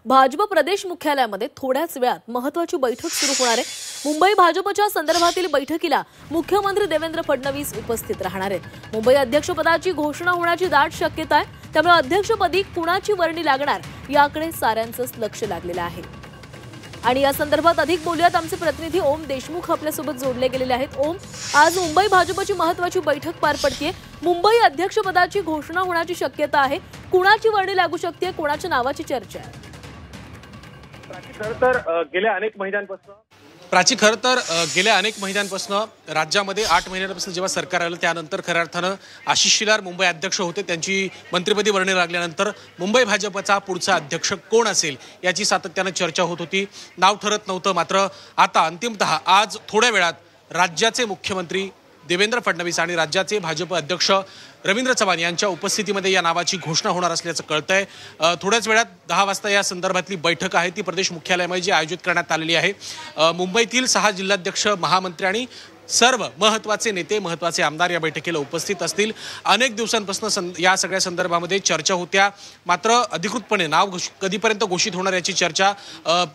भाजप प्रदेश मुख्यालयामध्ये थोड्याच वेळात महत्त्वाची बैठक सुरू होणार आहे। मुंबई भाजपच्या संदर्भातील बैठकीला मुख्यमंत्री देवेंद्र फडणवीस उपस्थित राहणार आहेत। मुंबई अध्यक्षपदाची घोषणा होण्याची दाट शक्यता आहे, त्यामुळे अध्यक्षपदी कुणाची वर्णी लागणार याकडे साऱ्यांचंच लक्ष लागलेलं आहे। आणि या संदर्भात अधिक बोलूयात, आमचे प्रतिनिधी ओम देशमुख आपल्यासोबत जोडले गेलेले आहेत। ओम, आज मुंबई भाजपची महत्त्वाची बैठक पार पडतेय। मुंबई अध्यक्षपदाची घोषणा होण्याची शक्यता आहे, कुणाची वर्णी लागू शकते, कोणाच्या नावाची चर्चा आहे? प्राची, खरं तर गेल्या अनेक महिन्यांपासून राज्यामध्ये 8 महिन्यांपासून जेव्हा सरकार आलं त्यानंतर खऱ्या अर्थानं आशिष शेलार मुंबई अध्यक्ष होते। त्यांची मंत्रिपदी वर्णी लागल्यानंतर मुंबई भाजपचा पुढचा अध्यक्ष कोण असेल याची सातत्यानं चर्चा होत होती। नाव ठरत नव्हतं, मात्र आता अंतिमतः आज थोड्या वेळात राज्याचे मुख्यमंत्री देवेंद्र फडणवीस आणि राज्याचे भाजप अध्यक्ष रवींद्र चव्हाण यांच्या उपस्थितीमध्ये या नावाची घोषणा होणार असल्याचं कळतंय। थोड्याच वेळात 10 वाजता या संदर्भातली बैठक आहे ती प्रदेश मुख्यालयामध्ये जी आयोजित करण्यात आलेली आहे। मुंबईतील 6 जिल्हाध्यक्ष, महामंत्री आणि सर्व महत्त्वाचे नेते, महत्त्वाचे आमदार या बैठकीला उपस्थित असतील। अनेक दिवसांपासून या सगळ्या संदर्भामध्ये चर्चा होत्या, मात्र अधिकृतपणे नाव कधीपर्यंत घोषित होणार याची चर्चा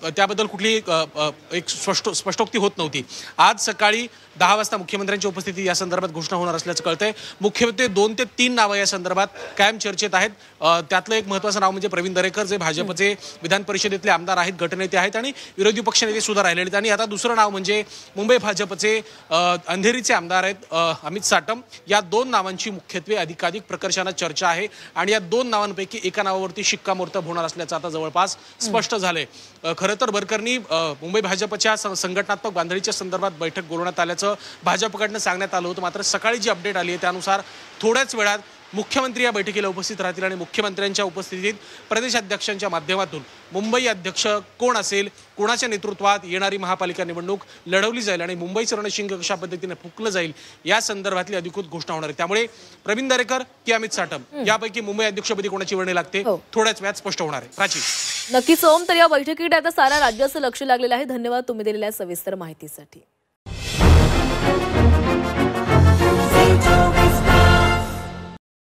त्याबद्दल कुठली एक स्पष्टोक्ती होत नव्हती। आज सकाळी 10 वाजता मुख्यमंत्र्यांची उपस्थिती या संदर्भात घोषणा होणार असल्याचं कळतंय। मुख्यत्वे 2 ते 3 नावं या संदर्भात कायम चर्चेत आहेत। त्यातलं एक महत्त्वाचं नाव म्हणजे प्रवीण दरेकर, जे भाजपचे विधान परिषदेतले आमदार आहेत, गटनेते आहेत आणि विरोधी पक्षनेते सुद्धा राहिलेले आहेत। आणि आता दुसरं नाव म्हणजे मुंबई भाजपचे अंधेरीचे आमदार आहेत अमित साटम। या 2 नावांची मुख्यत्वे अधिकाधिक प्रकर्षानं चर्चा आहे आणि या 2 नावांपैकी एका नावावरती शिक्कामोर्तब होणार असल्याचं आता जवळपास स्पष्ट झालंय। खरं तर वरकरणी मुंबई भाजपच्या संघटनात्मक बांधणीच्या संदर्भात बैठक बोलवण्यात आल्याचं भाजपकडनं सांगण्यात आलं होतं, मात्र सकाळी जी अपडेट आली आहे त्यानुसार थोड्याच वेळात मुख्यमंत्री या बैठकीला उपस्थित राहतील आणि मुख्यमंत्र्यांच्या उपस्थितीत प्रदेशाध्यक्षांच्या माध्यमातून मुंबई अध्यक्ष कोण असेल, कोणाच्या नेतृत्वात येणारी महापालिका निवडणूक लढवली जाईल आणि मुंबईचं रणशिंग कशा पद्धतीने फुंकलं जाईल या संदर्भातली अधिकृत घोषणा होणार आहे। त्यामुळे प्रवीण दरेकर की अमित साटम यापैकी मुंबई अध्यक्षपदी कोणाची वर्णी लागते थोड्याच वेळात स्पष्ट होणार आहे। प्राची, नक्कीच ओम, तर या बैठकीकडे आता सारा राज्याचं लक्ष लागलेलं आहे। धन्यवाद तुम्ही दिलेल्या सविस्तर माहितीसाठी।